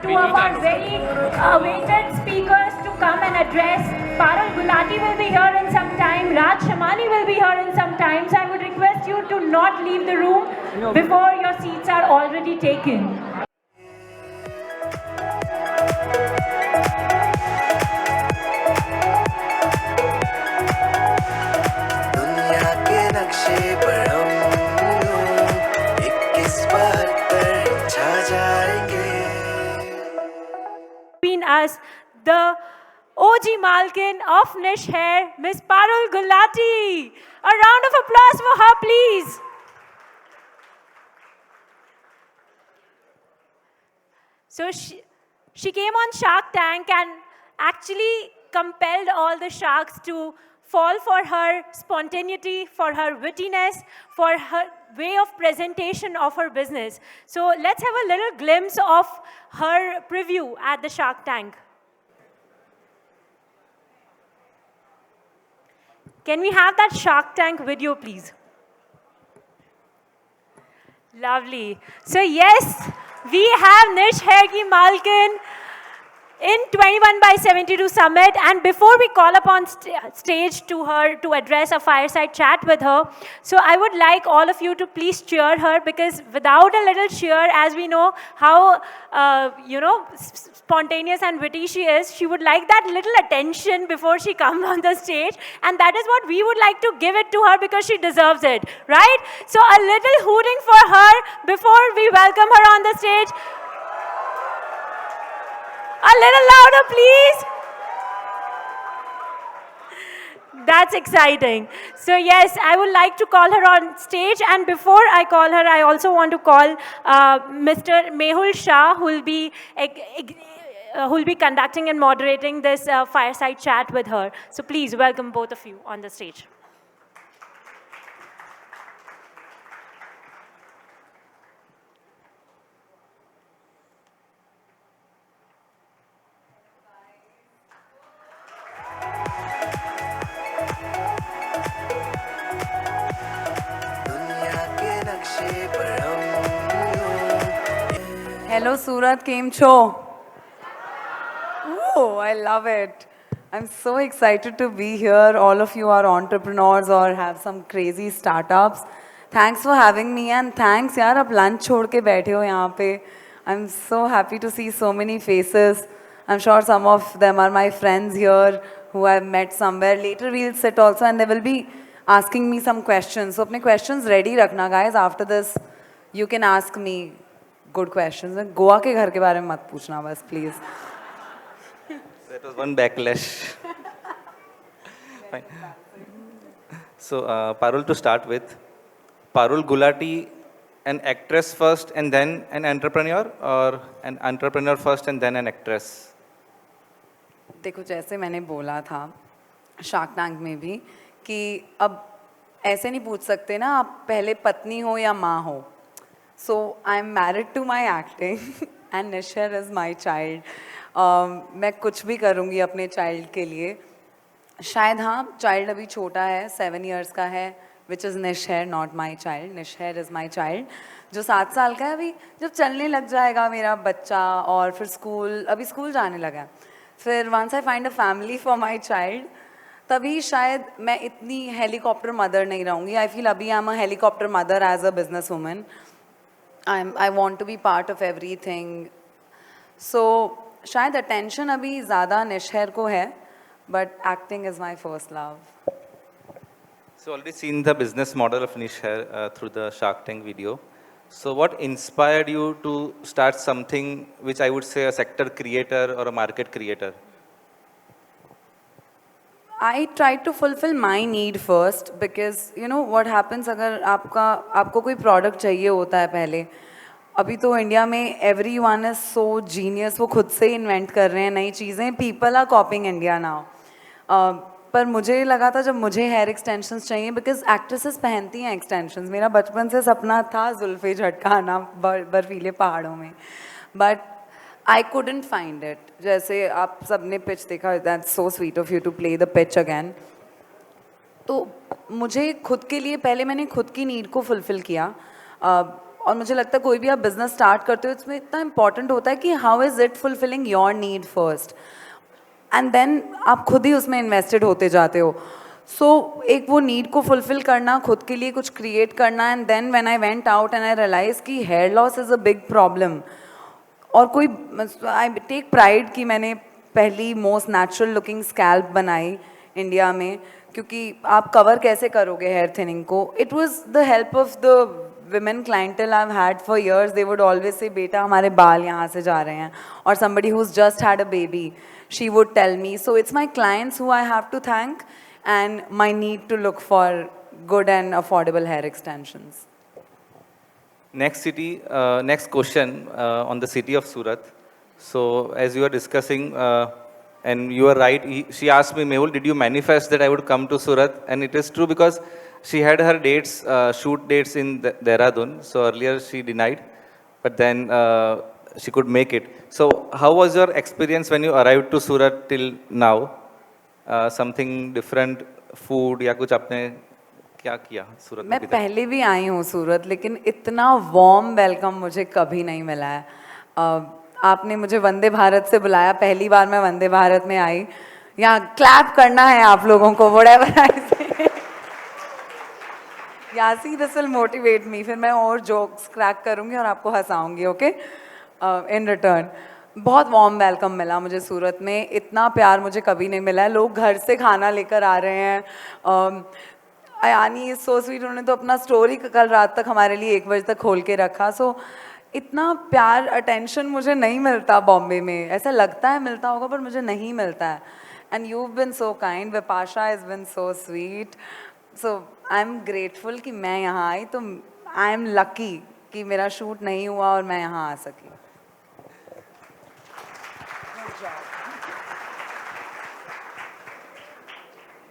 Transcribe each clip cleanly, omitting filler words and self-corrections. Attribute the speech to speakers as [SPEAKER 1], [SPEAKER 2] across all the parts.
[SPEAKER 1] two of our very awaited speakers to come and address. Parul Gulati will be here in some time. Raj Shamani will be here in some time. So I would request you to not leave the room before your seats are already taken. Us the OG Malkin of Niche Hair, Miss Parul Gulati. A round of applause for her, please. So she came on Shark Tank and actually compelled all the sharks to fall for her spontaneity, for her wittiness, for her way of presentation of her business. So let's have a little glimpse of her preview at the Shark Tank. Can we have that Shark Tank video, please? Lovely. So yes, we have Niche Hair ki Malkin in 21/72 Summit, and before we call upon stage to her to address a fireside chat with her, so I would like all of you to please cheer her, because without a little cheer, as we know how spontaneous and witty she is, she would like that little attention before she comes on the stage, and that is what we would like to give it to her because she deserves it, right? So a little hooting for her before we welcome her on the stage. A little louder, please. That's exciting. So yes, I would like to call her on stage. And before I call her, I also want to call Mr. Mehul Shah, who will be conducting and moderating this fireside chat with her. So please welcome both of you on the stage.
[SPEAKER 2] Hello Surat, came cho? Oh, I love it. I'm so excited to be here. All of you are entrepreneurs or have some crazy startups. Thanks for having me, and thanks यार आप lunch छोड़ के बैठे हो यहाँ पे. I'm so happy to see so many faces. I'm sure some of them are my friends here who I've met somewhere. Later we'll sit also and they will be asking me some questions. So अपने questions ready रखना guys. After this you can ask me good questions. Goa के घर के बारे में मत पूछना बस please.
[SPEAKER 3] That was one backlash. Fine. So Parul, to start with, Parul Gulati, an actress first and then an entrepreneur, or an entrepreneur first and then an actress?
[SPEAKER 2] देखो जैसे मैंने बोला था शार्क टैंक में भी कि अब ऐसे नहीं पूछ सकते ना आप पहले पत्नी हो या माँ हो. So I'm married to my acting and Nishar is my child. मैं कुछ भी करूँगी अपने child के लिए. शायद हाँ child अभी छोटा है 7 years का है, which is Nishar, not my child. Nishar is my child. जो 7 साल का है अभी जब चलने लग जाएगा मेरा बच्चा और फिर स्कूल अभी स्कूल जाने लगा फिर once I find a family for my child तभी शायद मैं इतनी हेलीकॉप्टर मदर नहीं रहूँगी. I feel अभी I'm a helicopter mother as a business woman. I want to be part of everything. So शायद attention अभी ज़्यादा निशहर को है, but acting is my first love.
[SPEAKER 3] So already seen the business model of Niche Hair through the Shark Tank video. So what inspired you to start something which I would say a sector creator or a market creator?
[SPEAKER 2] I tried to fulfill my need first because you know what happens अगर आपको कोई product चाहिए होता है पहले. अभी तो India में everyone is so genius, वो खुद से invent कर रहे हैं नई चीज़ें. People are copying India now. पर मुझे लगा था जब मुझे हेयर एक्सटेंशंस चाहिए बिकॉज एक्ट्रेसेस पहनती हैं एक्सटेंशंस. मेरा बचपन से सपना था जुल्फ़े झटकाना बर्फीले पहाड़ों में, but I couldn't find it. जैसे आप सबने पिच देखा, that's so sweet of you to play the pitch again. तो मुझे खुद के लिए पहले मैंने खुद की नीड को फुलफ़िल किया और मुझे लगता है कोई भी आप बिजनेस स्टार्ट करते हो इसमें इतना इंपॉर्टेंट होता है कि how is it fulfilling your need first, and then आप खुद ही उसमें इन्वेस्टेड होते जाते हो. सो एक वो नीड को फुलफिल करना, खुद के लिए कुछ क्रिएट करना, and then when I went out and I realize कि hair loss is a big problem. और कोई आई टेक प्राइड कि मैंने पहली मोस्ट नेचुरल लुकिंग स्कैल्प बनाई इंडिया में, क्योंकि आप कवर कैसे करोगे हेयर थिनिंग को. It was the help of the women clientele I've had for years. They would always say, बेटा हमारे बाल यहाँ से जा रहे हैं. Or somebody who's just had a baby, she would tell me. So it's my clients who I have to thank, and my need to look for good and affordable hair extensions.
[SPEAKER 3] Next question on the city of Surat. So as you were discussing, and you are right, she asked me, Mehul, did you manifest that I would come to Surat? And it is true because she had her dates, shoot dates in Dehradun. So earlier she denied, but then she could make it. So how was your experience when you arrived to Surat till now? Something different, food या कुछ आपने क्या किया सूरत में?
[SPEAKER 2] मैं पहले भी आई हूँ सूरत, लेकिन इतना वार्म वेलकम मुझे कभी नहीं मिला है. आपने मुझे वंदे भारत से बुलाया, पहली बार मैं वंदे भारत में आई. यहाँ क्लैप करना है आप लोगों को, व्हाटएवर आई से. यासी, दिस विल मोटिवेट मी. फिर मैं और जोक्स क्रैक करूँगी और आपको हंसाऊंगी, ओके, इन रिटर्न. बहुत वार्म वेलकम मिला मुझे सूरत में. इतना प्यार मुझे कभी नहीं मिला है. लोग घर से खाना लेकर आ रहे हैं. अयानी इज सो स्वीट. उन्होंने तो अपना स्टोरी कल रात तक हमारे लिए 1 बजे तक खोल के रखा. सो इतना प्यार, अटेंशन मुझे नहीं मिलता बॉम्बे में. ऐसा लगता है मिलता होगा पर मुझे नहीं मिलता है. And you have been so kind. Vipasha has been so sweet. So I am grateful कि मैं यहाँ आई. तो आई एम लकी कि मेरा शूट नहीं हुआ और मैं यहाँ आ सकी.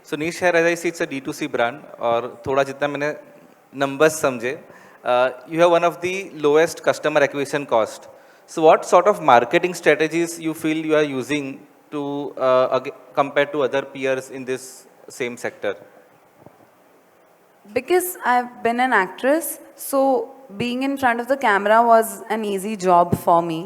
[SPEAKER 3] So Niche Hair, as I see, it's a D2C brand. और थोड़ा जितना मैंने numbers समझे, you have one of the lowest customer acquisition cost. So what sort of marketing strategies you feel you are using to compared to other peers in this same sector?
[SPEAKER 2] Because I've been an actress, so being in front of the camera was an easy job for me.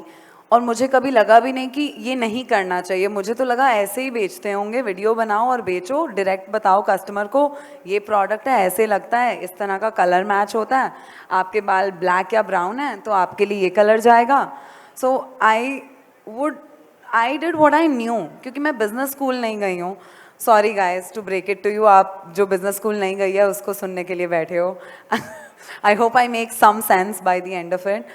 [SPEAKER 2] और मुझे कभी लगा भी नहीं कि ये नहीं करना चाहिए. मुझे तो लगा ऐसे ही बेचते होंगे, वीडियो बनाओ और बेचो, डायरेक्ट बताओ कस्टमर को ये प्रोडक्ट है, ऐसे लगता है, इस तरह का कलर मैच होता है, आपके बाल ब्लैक या ब्राउन है तो आपके लिए ये कलर जाएगा. So I did what I knew. क्योंकि मैं बिजनेस स्कूल नहीं गई हूँ. Sorry guys to break it to you. आप जो बिजनेस स्कूल नहीं गई है उसको सुनने के लिए बैठे हो. I hope I make some sense by the end of it.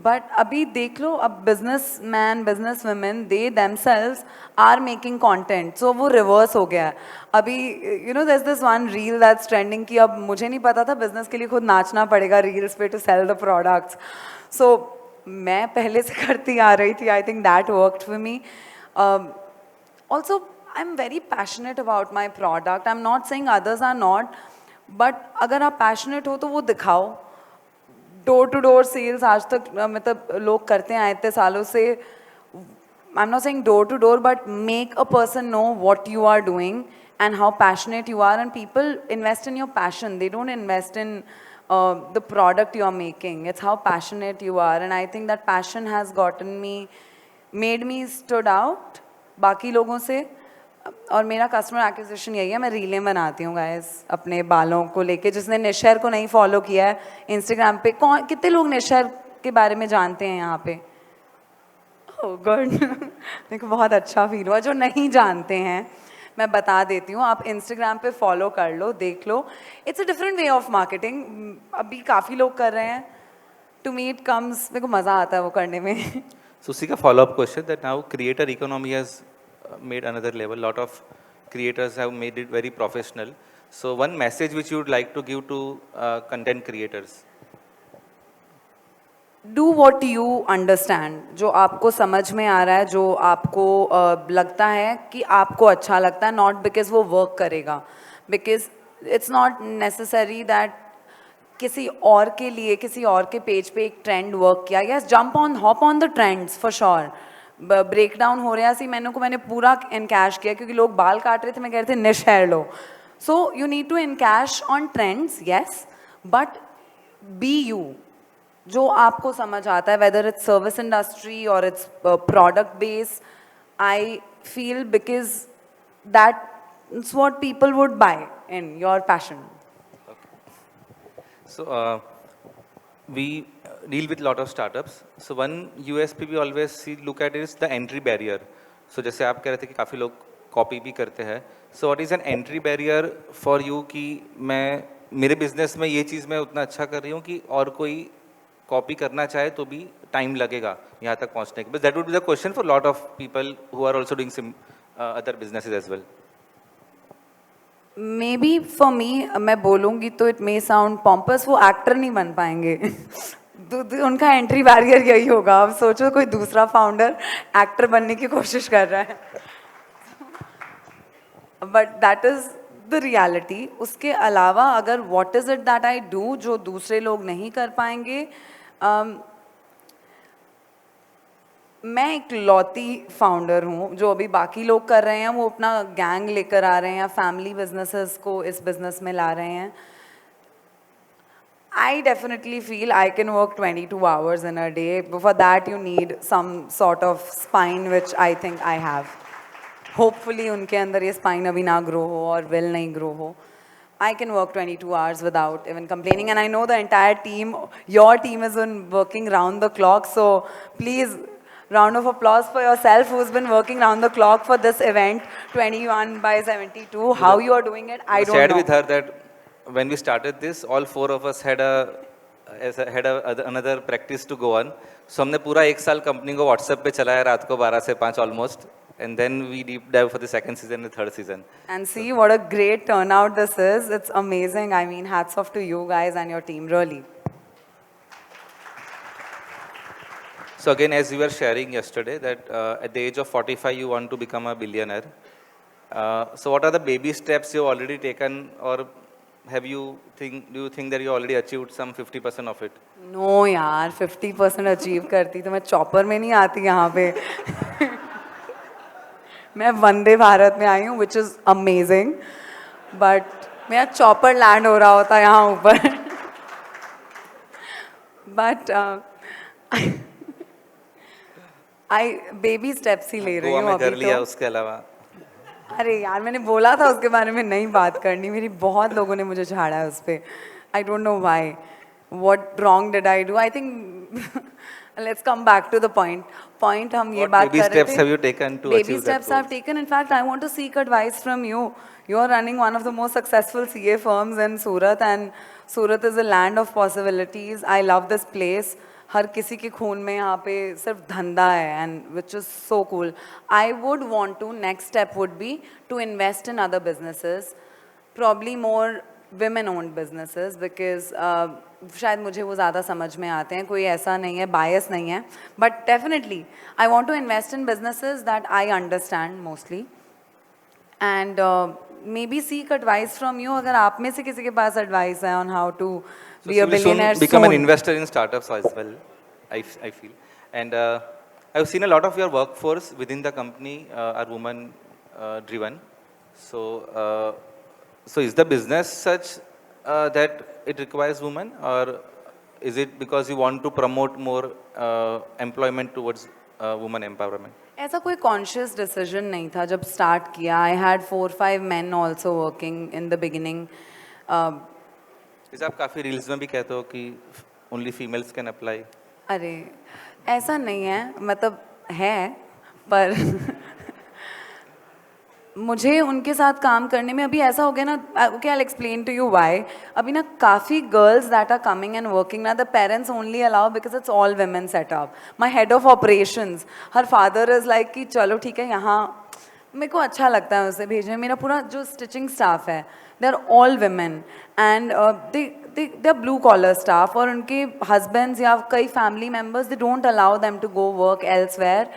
[SPEAKER 2] But अभी देख लो, अब business man, business women, they themselves are making content. So वो रिवर्स हो गया है अभी. You know, there is this one reel that's trending कि अब मुझे नहीं पता था बिजनेस के लिए खुद नाचना पड़ेगा रील्स पे to sell the products. So मैं पहले से करती आ रही थी. I think that worked for me. Also I am very passionate about my product. I am not saying others are not, but अगर आप पैशनेट हो तो वो दिखाओ. डोर टू डोर सेल्स आज तक मतलब लोग करते हैं इतने सालों से. I am not saying door to door, but make a person know what you are doing and how passionate you are, and people invest in your passion. They don't invest in the product you are making. It's how passionate you are, and I think that passion has made me stood out बाकी लोगों से. और मेरा customer acquisition यही है. मैं रीलें बनाती हूँ गाइस अपने बालों को लेके. जिसने निशहर को नहीं फॉलो किया है इंस्टाग्राम पे, कितने लोग निशहर के बारे में जानते हैं यहाँ पे? Oh good. देखो बहुत अच्छा फील हुआ. जो नहीं जानते हैं मैं बता देती हूँ, आप इंस्टाग्राम पे फॉलो कर लो, देख लो. It's a different way of marketing. अभी काफ़ी लोग कर रहे हैं. टू मी इट कम्स, मेरे को मज़ा आता है वो करने में.
[SPEAKER 3] So उसी का follow-up question that now creator economy has made another level. Lot of creators have made it very professional. So one message which you would like to give to content creators.
[SPEAKER 2] Do what you understand. जो आपको समझ में आ रहा है, जो आपको लगता है कि आपको अच्छा लगता है, not because वो work करेगा. Because it's not necessary that किसी और के लिए, किसी और के पेज पे एक ट्रेंड वर्क किया. Yes, hop on the trends for sure. Break down हो रहा सी मैंने पूरा इनकैश किया क्योंकि लोग बाल काट रहे थे. मैं कह रहे थे निश हेयर लो. So you need to encash on trends, yes, but be you. जो आपको समझ आता है, whether it's service industry or it's product base, I feel because that's what people would buy in your passion.
[SPEAKER 3] So we deal with lot of startups. So one USP we always see look at is the entry barrier. So जैसे आप कह रहे थे कि काफ़ी लोग copy भी करते हैं. So what is an entry barrier for you कि मैं मेरे बिजनेस में ये चीज़ मैं उतना अच्छा कर रही हूँ कि और कोई कॉपी करना चाहे तो भी टाइम लगेगा यहाँ तक पहुँचने के. But that would be the question for lot of people who are also doing some other businesses as well.
[SPEAKER 2] May be for me, मैं बोलूँगी तो इट मे साउंड पॉम्पस, वो एक्टर नहीं बन पाएंगे. उनका एंट्री बैरियर यही होगा. अब सोचो कोई दूसरा फाउंडर एक्टर बनने की कोशिश कर रहा है, but that is the reality. उसके अलावा अगर what is it that I do जो दूसरे लोग नहीं कर पाएंगे, मैं एक लौती फाउंडर हूँ. जो अभी बाकी लोग कर रहे हैं वो अपना गैंग लेकर आ रहे हैं या फैमिली बिजनेसेस को इस बिजनेस में ला रहे हैं. I definitely feel I can work 22 hours in a day. For that you need some sort of spine which I think I have. Hopefully उनके अंदर ये spine अभी ना grow हो और will नहीं grow हो. I can work 22 hours without even complaining, and I know the entire team, your team is working round the clock, so please round of applause for yourself who's been working round the clock for this event 21/72. How you are doing it, I don't
[SPEAKER 3] shared
[SPEAKER 2] know.
[SPEAKER 3] with her that when we started this, all four of us had another practice to go on. So हमने पूरा एक साल company को WhatsApp पे चलाया रात को 12 से 5 almost, and then we deep dive for the second season and the third season.
[SPEAKER 2] And see what a great turnout this is. It's amazing. I mean, hats off to you guys and your team, really.
[SPEAKER 3] So again, as you were sharing yesterday, that at the age of 45 you want to become a billionaire. So what are the baby steps you've already taken, or do you think that you already achieved some 50% of it?
[SPEAKER 2] No यार, 50% achieve करती तो मैं chopper में नहीं आती यहाँ पे. मैं वंदे भारत में आई हूँ, which is amazing, but मेरा चॉपर लैंड हो रहा होता यहाँ ऊपर. But I baby steps ही ले रही हूँ
[SPEAKER 3] गोवा में कर
[SPEAKER 2] अभी
[SPEAKER 3] लिया
[SPEAKER 2] तो.
[SPEAKER 3] उसके अलावा.
[SPEAKER 2] अरे यार, मैंने बोला था उसके बारे में नहीं बात करनी. मेरी बहुत लोगों ने मुझे झाड़ा है उस पर. I don't know why. What wrong did I do? I think let's come back to the point. हम ये बात कर रहे थे.
[SPEAKER 3] Baby steps have you taken to
[SPEAKER 2] Baby
[SPEAKER 3] achieve
[SPEAKER 2] steps
[SPEAKER 3] that
[SPEAKER 2] I've taken. In fact, I want to seek advice from you. You are running one of the most successful CA firms in Surat, and Surat is a land of possibilities. I love this place. हर किसी के खून में यहाँ पे सिर्फ धंधा है, and which is so cool. I would want to, next step would be to invest in other businesses, probably more women-owned businesses, because शायद मुझे वो ज़्यादा समझ में आते हैं. कोई ऐसा नहीं है, bias नहीं है, but definitely I want to invest in businesses that I understand mostly, and maybe seek advice from you. अगर आप में से किसी के पास advice है on how to be a billionaire soon.
[SPEAKER 3] Become an investor in startups as well, I feel. And I've seen a lot of your workforce within the company are women driven. So is the business such that it requires women, or is it because you want to promote more employment towards women empowerment?
[SPEAKER 2] ऐसा कोई conscious decision नहीं था जब start किया. I had 4-5 men also working in the beginning.
[SPEAKER 3] जैसे आप काफ़ी reels में भी कहते हो कि only females can apply.
[SPEAKER 2] अरे ऐसा नहीं है, मतलब है, पर मुझे उनके साथ काम करने में अभी ऐसा हो गया ना. Okay, I will explain to you why. अभी ना काफ़ी girls that are coming and working ना, the parents only allow because it's all women setup. My head of operations, her father is like कि चलो ठीक है, यहाँ मेरे को अच्छा लगता है उसे भेजने. मेरा पूरा जो स्टिचिंग स्टाफ है, they are all women, and they are blue collar staff. और उनके हस्बैंड्स या कई family members, they don't allow them to go work elsewhere.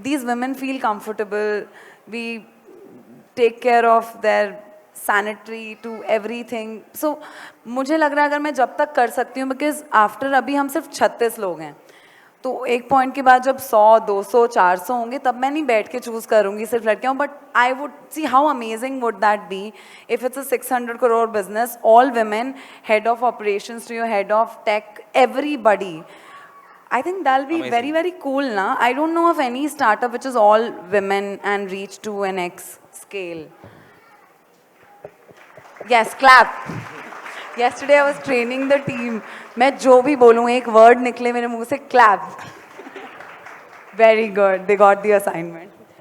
[SPEAKER 2] These women feel comfortable. We take care of their sanitary to everything. So मुझे लग रहा है अगर मैं जब तक कर सकती हूँ, बिकॉज आफ्टर अभी हम सिर्फ 36 लोग हैं. तो एक पॉइंट के बाद जब 100, 200, 400 होंगे तब मैं नहीं बैठ के चूज करूंगी सिर्फ लड़कियां, but I would see how amazing would that be if it's a 600 crore business, all women, head of operations to your head of tech, everybody. I think that'll be
[SPEAKER 3] Amazing.
[SPEAKER 2] very, very cool, na? I don't know of any startup which is all women and reach to an X scale. Yes, clap. Yesterday I was training the team. मैं जो भी बोलूँ एक word निकले मेरे मुंह से clap. Very good. They got the assignment.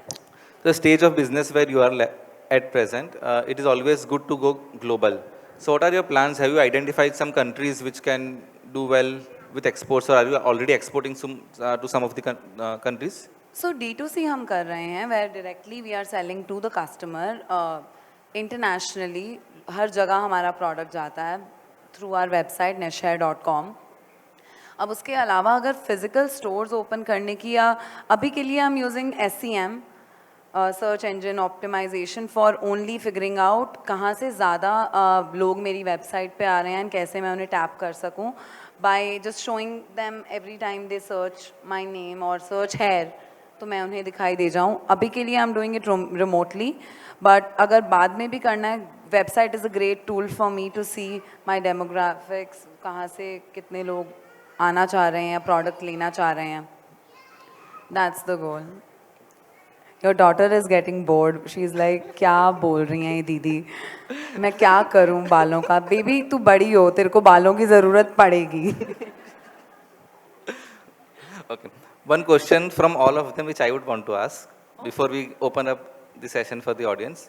[SPEAKER 3] The stage of business where you are at present, it is always good to go global. So what are your plans? Have you identified some countries which can do well with exports, or are you already exporting to some of the countries?
[SPEAKER 2] So D2C हम कर रहे हैं where directly we are selling to the customer. Internationally हर जगह हमारा product जाता है through our website nishhair.com. अब उसके अलावा अगर फिजिकल स्टोर्स ओपन करने की, या अभी के लिए हम using SEM, search engine optimization, for only figuring out कहाँ से ज़्यादा लोग मेरी वेबसाइट पे आ रहे हैं, कैसे मैं उन्हें टैप कर सकूँ, by just showing them every time they search my name और सर्च हेयर, तो मैं उन्हें दिखाई दे जाऊँ. अभी के लिए I am doing it remotely, but अगर बाद में भी करना है, website is a great tool for me to see my demographics, कहाँ से कितने लोग आना चाह रहे हैं या प्रोडक्ट लेना चाह रहे हैं. That's the goal. Your daughter is getting bored. She is like क्या बोल रही हैं ये दीदी, मैं क्या करूं बालों का. बेबी तू बड़ी हो, तेरे को बालों की ज़रूरत पड़ेगी.
[SPEAKER 3] Okay. One question from all of them which I would want to ask before we open up the session for the audience.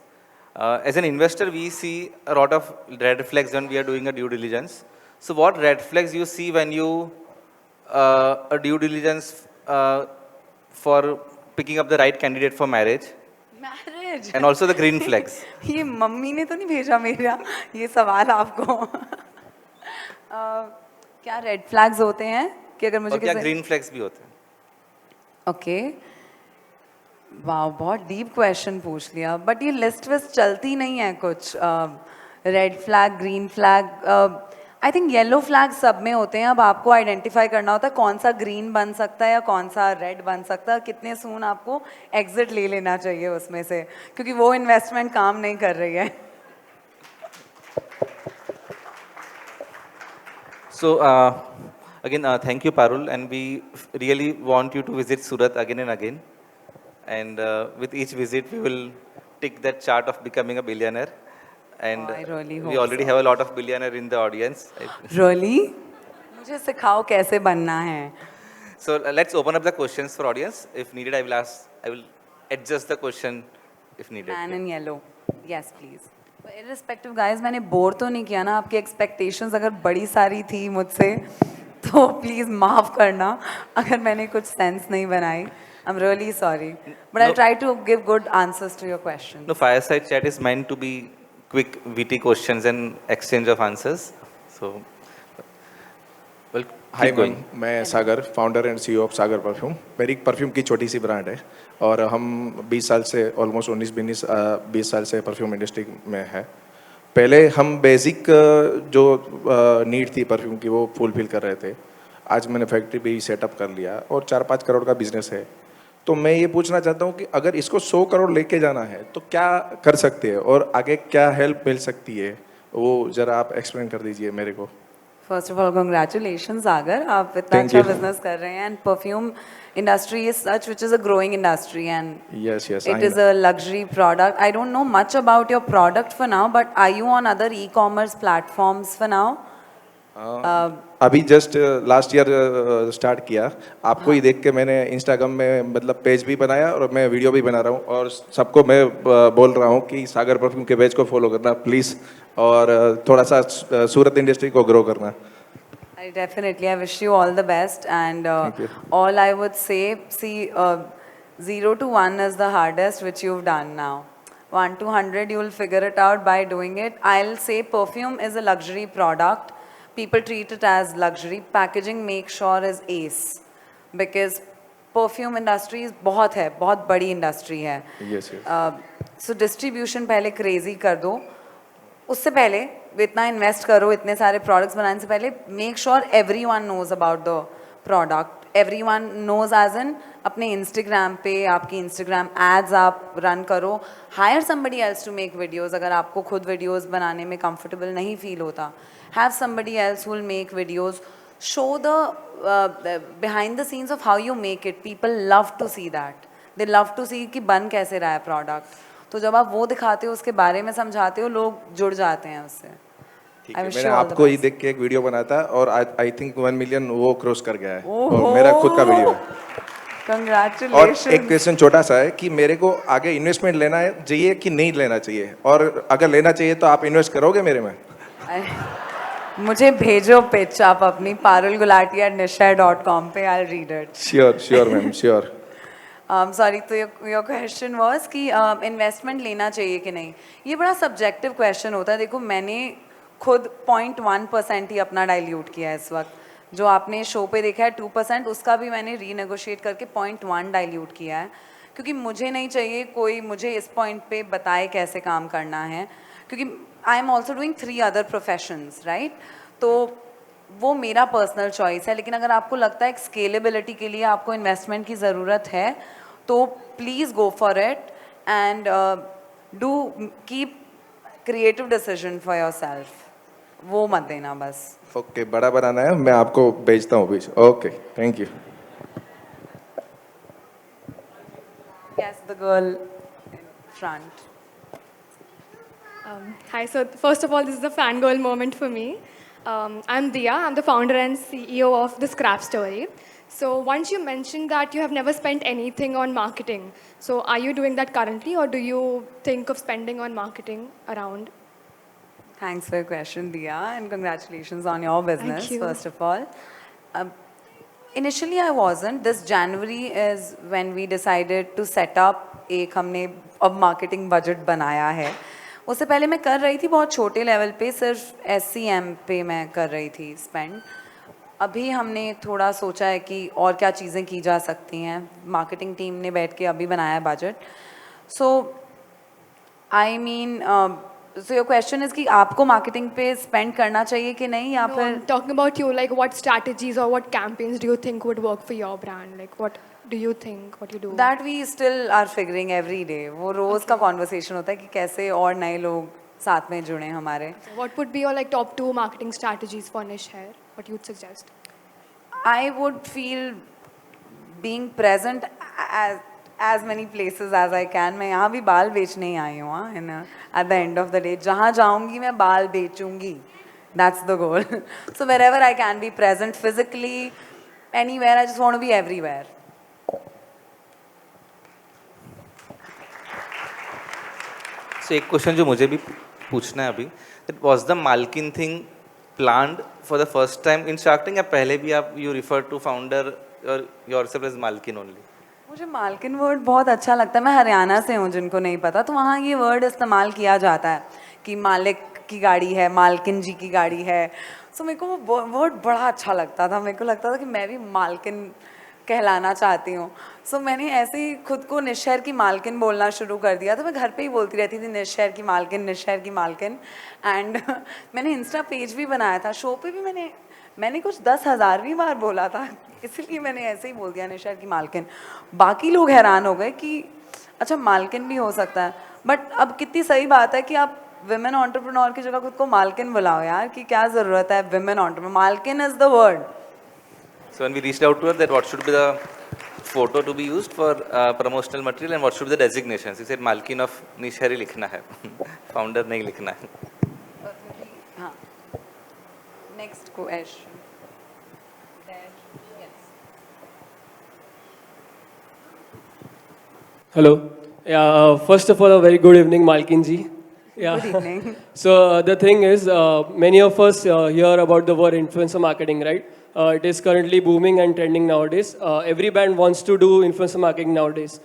[SPEAKER 3] As an investor, we see a lot of red flags when we are doing a due diligence. So what red flags you see when you a due diligence for picking up the right candidate for marriage,
[SPEAKER 2] marriage.
[SPEAKER 3] and also the green flags?
[SPEAKER 2] ये mummy ने तो नहीं भेजा मेरा ये सवाल आपको. क्या रेड फ्लैग्स होते हैं कि अगर मुझे
[SPEAKER 3] और क्या
[SPEAKER 2] किसी,
[SPEAKER 3] green flags भी होते हैं?
[SPEAKER 2] ओके, वाह बहुत डीप क्वेश्चन पूछ लिया, बट ये लिस्ट विस्ट चलती नहीं है कुछ. Red flag, green flag, I think yellow flag सब में होते हैं. अब आपको आइडेंटिफाई करना होता है कौन सा ग्रीन बन सकता है या कौन सा रेड बन सकता है, कितने सून आपको एग्जिट ले लेना चाहिए उसमें से, क्योंकि वो इन्वेस्टमेंट काम नहीं कर रही है.
[SPEAKER 3] So again, thank you, Parul, and we really want you to visit Surat again and again. And with each visit, we will tick that chart of becoming a billionaire. And
[SPEAKER 2] I really
[SPEAKER 3] we
[SPEAKER 2] hope
[SPEAKER 3] already
[SPEAKER 2] so.
[SPEAKER 3] have a lot of billionaire in the audience.
[SPEAKER 2] Really मुझे सिखाओ कैसे बनना है.
[SPEAKER 3] So let's open up the questions for audience. If needed, I will adjust the question if needed.
[SPEAKER 2] Man in yellow, yes please. Irrespective guys, मैंने bore तो नहीं किया ना. आपकी एक्सपेक्टेशंस अगर बड़ी सारी थी मुझसे तो प्लीज माफ करना अगर मैंने कुछ सेंस नहीं बनाई. I am really sorry, but I
[SPEAKER 3] No.
[SPEAKER 2] Try to give good answers to your question.
[SPEAKER 3] No, fireside chat is meant to be quick, witty questions and exchange of answers. So, well,
[SPEAKER 4] hi
[SPEAKER 3] keep going.
[SPEAKER 4] Ma'am, मैं Sagar, founder and CEO of Sagar perfume. मेरी एक perfume की छोटी सी brand है और हम 20 साल से, ऑलमोस्ट 19-20 साल से परफ्यूम इंडस्ट्री में है. पहले हम बेसिक जो नीड थी परफ्यूम की वो फुलफिल कर रहे थे. आज मैंने फैक्ट्री भी सेटअप कर लिया और 4-5 करोड़ का बिजनेस है. तो मैं ये पूछना चाहता हूँ कि अगर इसको 100 करोड़ लेके जाना है तो क्या कर सकते हैं और आगे क्या हेल्प मिल सकती है, वो ज़रा आप एक्सप्लेन कर दीजिए मेरे को.
[SPEAKER 2] फर्स्ट ऑफ ऑल कंग्रेचुलेशन सागर, आप इतना
[SPEAKER 4] Thank
[SPEAKER 2] अच्छा
[SPEAKER 4] you.
[SPEAKER 2] बिजनेस कर रहे हैं. And perfume industry is such which is a growing industry and
[SPEAKER 4] yes yes,
[SPEAKER 2] it is a luxury product. I don't know much about your product for now, but are you on other e-commerce platforms for now?
[SPEAKER 4] अभी just last year start किया. आपको ही देख के मैंने Instagram में मतलब page भी बनाया और मैं वीडियो भी बना रहा हूँ और सबको मैं बोल रहा हूँ कि सागर परफ्यूम के पेज को फॉलो करना प्लीज़, और थोड़ा सा सूरत इंडस्ट्री को ग्रो करना.
[SPEAKER 2] I definitely, I wish you all the best, and
[SPEAKER 4] Thank you.
[SPEAKER 2] all I would say, see, 0 to 1 is the hardest, which you've done now. 1 to 100, you will figure it out by doing it. I'll say perfume is a luxury product. People treat it as luxury. Packaging, make sure is ace, because perfume industry is बहुत बड़ी industry है.
[SPEAKER 4] Yes yes.
[SPEAKER 2] So distribution पहले crazy कर दो. उससे पहले इतना invest करो, इतने सारे प्रोडक्ट्स बनाने से पहले make sure everyone knows about the product. everyone knows as in अपने Instagram पे आपकी Instagram ads आप run करो, hire somebody else to make videos अगर आपको खुद videos बनाने में comfortable नहीं feel होता, have somebody else who will make videos, show the behind the scenes of how you make it. People love to see that, they love to see कि बन कैसे रहा है product. तो जब आप वो दिखाते हो, उसके बारे में समझाते हो, लोग जुड़ जाते हैं उससे.
[SPEAKER 4] ठीक है, मैंने आपको ही देख के एक वीडियो बनाया था और आई थिंक 1 मिलियन वो क्रॉस कर गया है और मेरा खुद का वीडियो है. और
[SPEAKER 2] Congratulations.
[SPEAKER 4] एक क्वेश्चन छोटा सा है कि मेरे को आगे इन्वेस्टमेंट लेना है चाहिए कि नहीं लेना चाहिए, और अगर लेना चाहिए तो आप इन्वेस्ट करोगे मेरे में?
[SPEAKER 2] मुझे भेजो पिच आप अपनी parulgulati@nishai.com पे. I'll read it.
[SPEAKER 4] Sure ma'am, sure.
[SPEAKER 2] Sorry, तो योर क्वेश्चन वाज कि इन्वेस्टमेंट लेना चाहिए कि नहीं. ये बड़ा सब्जेक्टिव क्वेश्चन होता है. देखो, मैंने खुद 0.1% ही अपना डाइल्यूट किया है इस वक्त. जो आपने शो पे देखा है 2%, उसका भी मैंने रीनेगोशिएट करके 0.1 डाइल्यूट किया है, क्योंकि मुझे नहीं चाहिए कोई मुझे इस पॉइंट पे बताए कैसे काम करना है, क्योंकि I am also doing 3 other professions, right. तो वो मेरा पर्सनल चॉइस है. लेकिन अगर आपको लगता है स्केलेबिलिटी के लिए आपको इन्वेस्टमेंट की ज़रूरत है, तो please go for it and do keep creative decision for your self. वो मत देना बस.
[SPEAKER 4] ओके, बड़ा बनाना है, मैं आपको भेजता हूँ बीच. Okay, thank you.
[SPEAKER 2] Yes, the girl in front.
[SPEAKER 5] Hi, so first of all, this is a fangirl moment for me. I'm Diya, I'm the founder and CEO of The Scrap Story. So once you mentioned that you have never spent anything on marketing, so are you doing that currently, or do you think of spending on marketing around?
[SPEAKER 2] Thanks for your question, Diya, and congratulations on your business,
[SPEAKER 5] you.
[SPEAKER 2] first of all. Initially, I wasn't. This January is when we decided to set up एक हमने अब marketing budget बनाया है. उससे पहले मैं कर रही थी बहुत छोटे लेवल पे, सिर्फ SCM पे मैं कर रही थी स्पेंड. अभी हमने थोड़ा सोचा है कि और क्या चीज़ें की जा सकती हैं. मार्केटिंग टीम ने बैठ के अभी बनाया है budget. So I mean, so your question is कि आपको मार्केटिंग पे स्पेंड करना चाहिए कि नहीं, या
[SPEAKER 5] No,
[SPEAKER 2] फिर
[SPEAKER 5] I'm talking about you, like what strategies or what campaigns do you think would work for your brand? Like what do you think, what you do?
[SPEAKER 2] That we still are figuring every day. वो रोज़ का conversation होता है कि कैसे और नए लोग साथ में जुड़े हमारे.
[SPEAKER 5] What would be your like top 2 marketing strategies for niche hair? What you'd suggest?
[SPEAKER 2] I would feel being present as many places as I can. मैं यहाँ भी बाल बेचने ही आई हूँ, at the end of the day जहाँ जाऊँगी मैं बाल बेचूँगी. That's the goal. So wherever I can be present physically, anywhere, I just want to be everywhere.
[SPEAKER 3] So एक क्वेश्चन जो मुझे भी पूछना है अभी, that was the Malkin thing planned for the first time in Shark Tank, या पहले भी आप you refer to founder or yourself as Malkin only?
[SPEAKER 2] मुझे मालकिन वर्ड बहुत अच्छा लगता है. मैं हरियाणा से हूँ, जिनको नहीं पता, तो वहाँ ये वर्ड इस्तेमाल किया जाता है कि मालिक की गाड़ी है, मालकिन जी की गाड़ी है. सो मेरे को वो वर्ड बड़ा अच्छा लगता था. मेरे को लगता था कि मैं भी मालकिन कहलाना चाहती हूँ. सो मैंने ऐसे ही खुद को निशहर की मालकिन बोलना शुरू कर दिया. तो मैं घर पे ही बोलती रहती थी निशहर की मालकिन, निशहर की मालकिन. एंड मैंने इंस्टा पेज भी बनाया था. शो पे भी मैंने कुछ 10,000वीं बार बोला था, इसलिए मैंने ऐसे ही बोल दिया निशहर की मालकिन. बाकी लोग हैरान हो गए कि अच्छा मालकिन भी हो सकता है. बट अब कितनी सही बात है कि आप विमेन एंटरप्रेन्योर की जगह खुद को मालकिन बुलाओ यार, कि क्या ज़रूरत है विमेन एंटरप्रेन्योर. मालकिन is the word.
[SPEAKER 3] So when we reached out to her that what should be the photo to be used for promotional material and what should be the designations, she said Malkin of Niche Hair ही लिखना है, founder नहीं लिखना है.
[SPEAKER 2] हाँ. Next question. There. Yes.
[SPEAKER 6] Hello. Yeah, first of all, a very good evening, Malkin ji. Yeah.
[SPEAKER 2] Good evening.
[SPEAKER 6] So the thing is, many of us hear about the word influencer marketing, right? It is currently booming and trending nowadays. Every brand wants to do influencer marketing nowadays.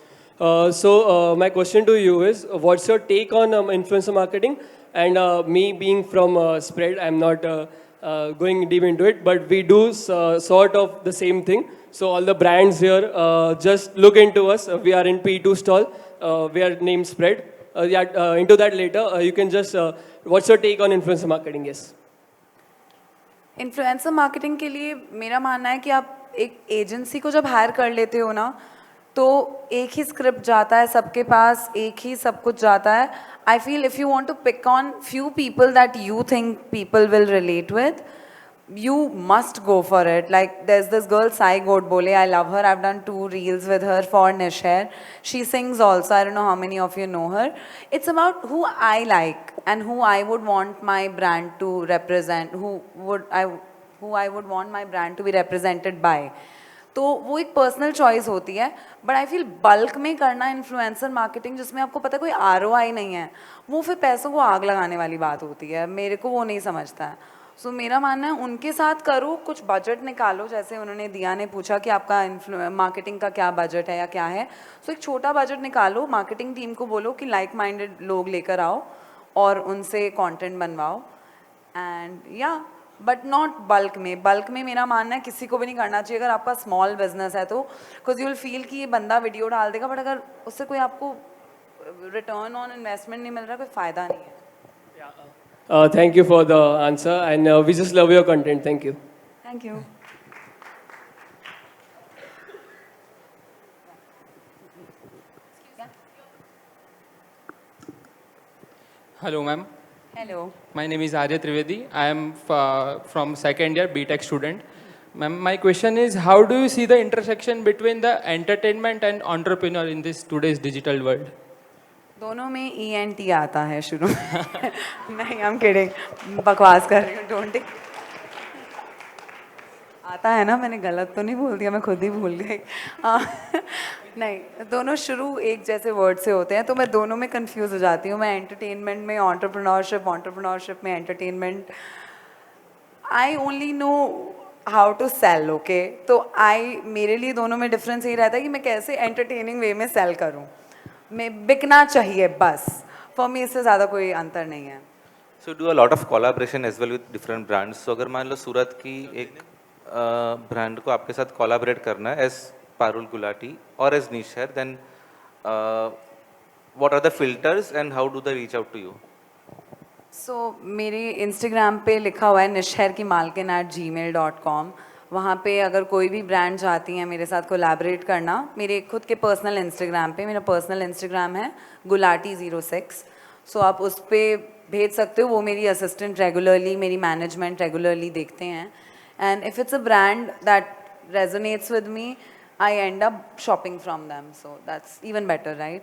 [SPEAKER 6] So my question to you is, what's your take on influencer marketing? And me being from Spread, I'm not going deep into it, but we do sort of the same thing. So all the brands here, just look into us. We are in P2 stall. We are named Spread. Into that later. You can just, what's your take on influencer marketing? Yes.
[SPEAKER 2] Influencer marketing के लिए मेरा मानना है कि आप एक agency को जब हायर कर लेते हो ना, तो एक ही स्क्रिप्ट जाता है सबके पास, एक ही सब कुछ जाता है. I feel if you want to pick on few people that you think people will relate with, you must go for it. Like there's this girl Sai Godbole, I love her. I've done 2 reels with her for Nishair. She sings also. I don't know how many of you know her. It's about who I like and who I would want my brand to represent, who I would want my brand to be represented by. तो वो एक personal choice होती है, but I feel bulk में करना influencer marketing जिसमें आपको पता है कोई ROI नहीं है, वो फिर पैसों को आग लगाने वाली बात होती है. मेरे को वो नहीं समझता है. सो मेरा मानना है उनके साथ करो, कुछ बजट निकालो. जैसे उन्होंने दिया ने पूछा कि आपका मार्केटिंग का क्या बजट है या क्या है, सो एक छोटा बजट निकालो, मार्केटिंग टीम को बोलो कि लाइक माइंडेड लोग लेकर आओ और उनसे कंटेंट बनवाओ. एंड या बट नॉट बल्क में. बल्क में मेरा मानना है किसी को भी नहीं करना चाहिए. अगर आपका स्मॉल बिजनेस है तो बिकॉज यू विल फील कि ये बंदा वीडियो डाल देगा, बट अगर उससे कोई आपको रिटर्न ऑन इन्वेस्टमेंट नहीं मिल रहा, कोई फ़ायदा नहीं है.
[SPEAKER 6] Thank you for the answer, and we just love your content. Thank you.
[SPEAKER 2] Thank you.
[SPEAKER 7] Hello, ma'am.
[SPEAKER 2] Hello.
[SPEAKER 7] My name is Arya Trivedi. I am from second year BTech student. Ma'am, my question is, how do you see the intersection between the entertainment and entrepreneur in this today's digital world?
[SPEAKER 2] दोनों में ENT आता है शुरू में. नहीं, I'm kidding. बकवास कर रही हूँ. डोंट आता है ना, मैंने गलत तो नहीं बोल दिया, मैं खुद ही भूल गई. नहीं, दोनों शुरू एक जैसे वर्ड से होते हैं, तो मैं दोनों में कंफ्यूज हो जाती हूँ. मैं एंटरटेनमेंट में एंटरप्रेन्योरशिप में entertainment. I only know how to sell. Okay, तो मेरे लिए दोनों में डिफरेंस यही रहता है कि मैं कैसे एंटरटेनिंग वे में सेल करूँ. मैं बिकना चाहिए बस. फॉर मी इससे ज़्यादा कोई अंतर नहीं है.
[SPEAKER 3] So do a lot of collaboration as well with different brands. So अगर मान लो सूरत की एक ब्रांड को आपके साथ कोलैबोरेट करना है एज पारुल गुलाटी और as निशहर, then what are the filters and how do they reach out to you?
[SPEAKER 2] सो मेरे इंस्टाग्राम पे लिखा हुआ है निशहर की मालकिन @gmail.com. वहाँ पे अगर कोई भी ब्रांड चाहती हैं मेरे साथ कोलैबोरेट करना, मेरे खुद के पर्सनल इंस्टाग्राम पे, मेरा पर्सनल इंस्टाग्राम है गुलाटी06. सो आप उस पर भेज सकते हो. वो मेरी असिस्टेंट रेगुलरली, मेरी मैनेजमेंट रेगुलरली देखते हैं. And if it's a brand that resonates with me, I end up shopping from them. So that's even better, right?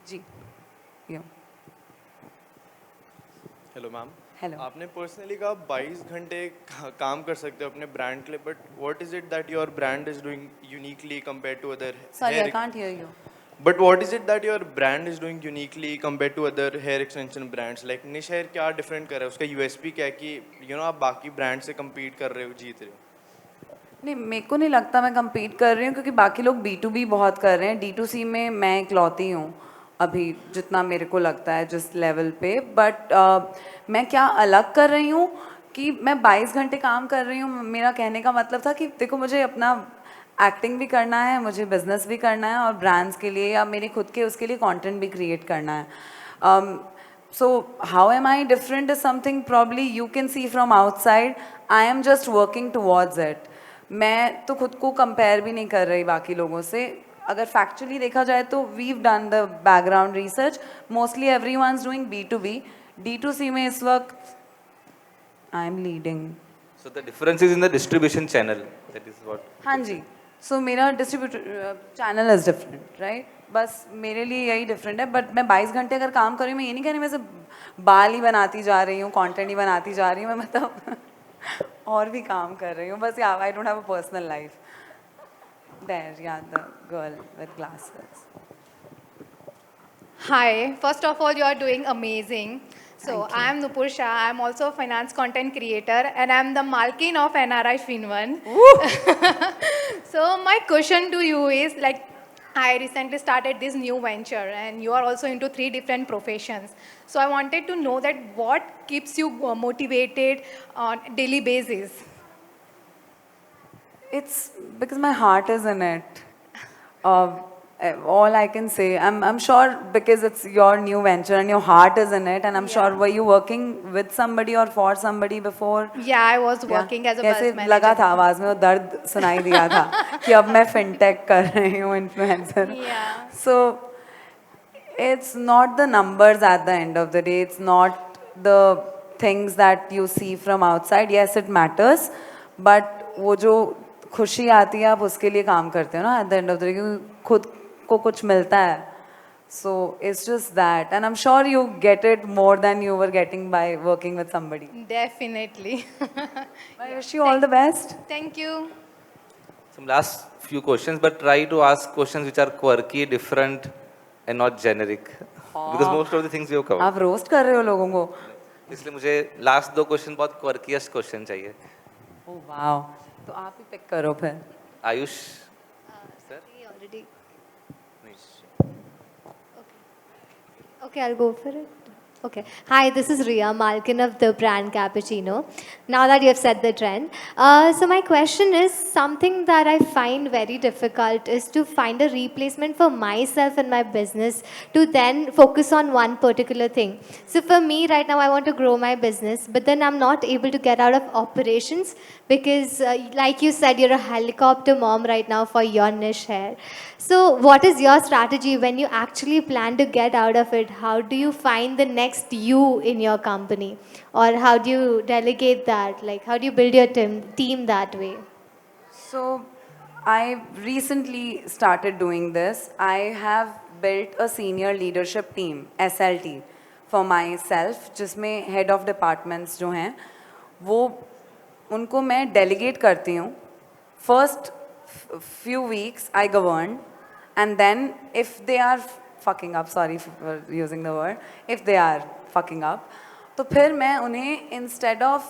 [SPEAKER 2] जी.
[SPEAKER 8] Hello ma'am.
[SPEAKER 2] हेलो.
[SPEAKER 8] आपने पर्सनली कहा 22 घंटे काम कर सकते हो अपने ब्रांड के लिए, but what is it that your brand is doing uniquely compare to other?
[SPEAKER 2] Sorry, I can't hear you.
[SPEAKER 8] But what is it that your brand is doing uniquely compare to other hair extension brands? Like निशहर क्या different कर रहा है, उसका USP क्या है कि आप बाकी ब्रांड से कम्पीट कर रहे हो, जीत रहे हो?
[SPEAKER 2] नहीं, मेरे को नहीं लगता मैं कम्पीट कर रही हूँ, क्योंकि बाकी लोग B2B बहुत कर रहे हैं. D2C में मैं इकलौती हूँ अभी, जितना मेरे को लगता है जिस लेवल पे. बट मैं क्या अलग कर रही हूँ कि मैं 22 घंटे काम कर रही हूँ. मेरा कहने का मतलब था कि देखो, मुझे अपना एक्टिंग भी करना है, मुझे बिजनेस भी करना है, और ब्रांड्स के लिए या मेरे खुद के उसके लिए कंटेंट भी क्रिएट करना है. So how am I different is something probably you can see from outside. I am just working towards it. मैं तो खुद को कंपेयर भी नहीं कर रही बाकी लोगों से. अगर फैक्चुअली देखा जाए तो we've done the background research. Mostly everyone is doing B2B. D2C में इस वक्त I am leading.
[SPEAKER 3] So the difference is in the distribution channel. That is what.
[SPEAKER 2] हाँ जी. सो मेरा distributor channel is different, right? बस मेरे लिए यही डिफरेंट है. बट मैं 22 घंटे अगर काम कर रही हूँ, मैं ये नहीं कह रही मैं सिर्फ बाल ही बनाती जा रही हूँ, कंटेंट ही बनाती जा रही हूँ. मैं मतलब और भी काम कर रही हूँ. बस I don't have a personal life. There, yeah, the girl with glasses.
[SPEAKER 9] Hi, first of all, you are doing amazing. So, I am Nupur Shah. I am also a finance content creator, and I am the Malkin of NRI FinOne. So, my question to you is, like, I recently started this new venture, and you are also into 3 different professions. So, I wanted to know that what keeps you motivated on daily basis?
[SPEAKER 2] It's because my heart is in it. all I can say, I'm sure because it's your new venture and your heart is in it, and I'm sure, were you working with somebody or for somebody before?
[SPEAKER 9] Yeah, I was
[SPEAKER 2] Yeah.
[SPEAKER 9] working as a
[SPEAKER 2] कैसे
[SPEAKER 9] buzz
[SPEAKER 2] लगा
[SPEAKER 9] manager.
[SPEAKER 2] था आवाज में वो दर्द सुनाई दिया था कि अब मैं फिनटेक कर रही हूँ influencer.
[SPEAKER 9] Yeah.
[SPEAKER 2] So it's not the numbers at the end of the day. It's not the things that you see from outside. Yes, it matters, but वो जो खुशी आती है आप उसके लिए काम करते हो ना at the end of the day, क्योंकि खुद को कुछ मिलता है. So it's just that, and I'm sure you get it more than you were getting by working with somebody.
[SPEAKER 9] Definitely.
[SPEAKER 2] I wish you all the best.
[SPEAKER 9] Thank you.
[SPEAKER 3] Some last few questions, but try to ask questions which are quirky, different, and not generic. Because most of the things you cover.
[SPEAKER 2] आप roast कर रहे हो लोगों को.
[SPEAKER 3] इसलिए मुझे last 2 question बहुत क्वर्कीएस्ट question चाहिए.
[SPEAKER 2] Oh wow. तो आप ही पिक करो फिर.
[SPEAKER 3] Ayush sir.
[SPEAKER 10] Already. Okay, I'll go for it. Okay. Hi, this is Ria, Malkin of the brand Cappuccino. Now that you have set the trend. So my question is, something that I find very difficult is to find a replacement for myself and my business to then focus on one particular thing. So for me right now, I want to grow my business, but then I'm not able to get out of operations because like you said, you're a helicopter mom right now for your niche hair. So what is your strategy when you actually plan to get out of it? How do you find the next you in your company? Or how do you delegate that? Like, how do you build your team that way?
[SPEAKER 2] So I recently started doing this. I have built a senior leadership team, SLT, for myself, जिसमें head of departments जो हैं, वो उनको मैं delegate करती हूँ. First few weeks I govern, and then if they are fucking up, sorry for using the word, if they are fucking up, तो फिर मैं उन्हें instead of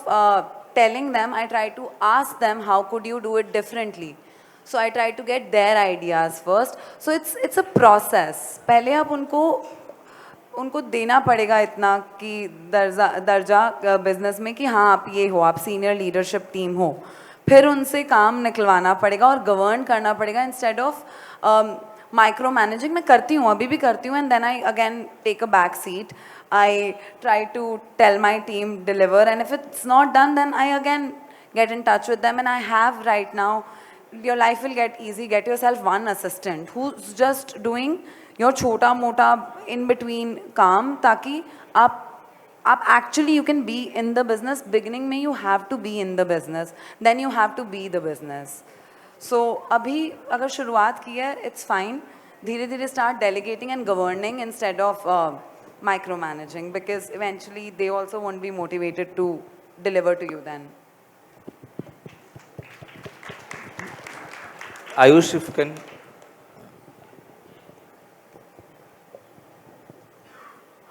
[SPEAKER 2] telling them, I try to ask them how could you do it differently. So I try to get their ideas first. So it's a process. पहले आप उनको देना पड़ेगा इतना कि दर्जा बिजनेस में कि हाँ आप ये हो, आप सीनियर लीडरशिप टीम हो. फिर उनसे काम निकलवाना पड़ेगा और गवर्न करना पड़ेगा इंस्टेड ऑफ माइक्रो मैनेजिंग. मैं करती हूँ, अभी भी करती हूँ, and then I again take a back seat. I try to tell my team deliver, and if it's not done, then I again get in touch with them. And I have right now, your life will get easy. Get yourself one assistant who's just doing your chota mota in between काम, ताकि आप actually you can be in the business. Beginning में you have to be in the business, then you have to be the business. So अभी अगर शुरुआत की है, it's fine. धीरे धीरे start delegating and governing instead of micromanaging, because eventually they also won't be motivated to deliver to you then.
[SPEAKER 3] Ayush, if you can.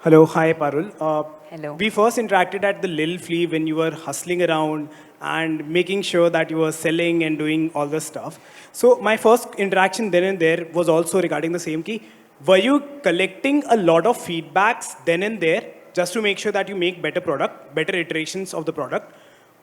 [SPEAKER 11] Hello, hi Parul.
[SPEAKER 2] Hello.
[SPEAKER 11] We first interacted at the Lil Flea when you were hustling around and making sure that you were selling and doing all the stuff. So my first interaction then and there was also regarding the same key. Were you collecting a lot of feedbacks then and there just to make sure that you make better product, better iterations of the product?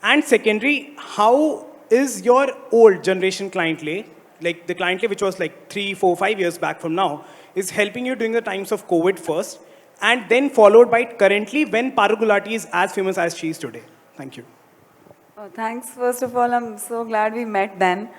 [SPEAKER 11] And secondary, how is your old generation clientele, like the clientele which was like 3, 4, 5 years back from now, is helping you during the times of COVID first, and then followed by currently when Parul Gulati is as famous as she is today? Thank you.
[SPEAKER 2] Oh, thanks. First of all, I'm so glad we met then.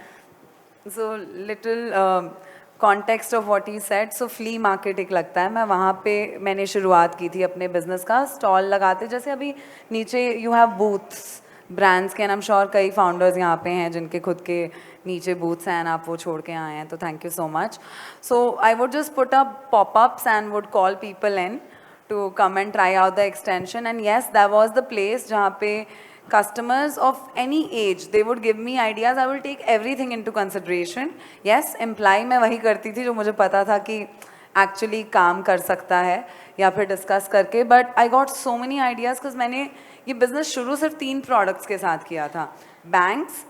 [SPEAKER 2] So little context of what he said. So flea market एक लगता है, मैं वहाँ पे मैंने शुरुआत की थी अपने business का. स्टॉल लगाते, जैसे अभी नीचे you have booths brands के, and I'm sure कई founders यहाँ पे हैं जिनके खुद के नीचे booths हैं, and आप वो छोड़ के आए हैं, तो thank you so much. So I would just put up pop-ups and would call people in to come and try out the extension. And yes, that was the place जहाँ पे customers of any age, they would give me ideas. I will take everything into consideration. Yes, imply मैं वही करती थी जो मुझे पता था कि actually काम कर सकता है या फिर discuss करके. But I got so many ideas because मैंने ये business शुरू सिर्फ 3 products के साथ किया था. Bangs,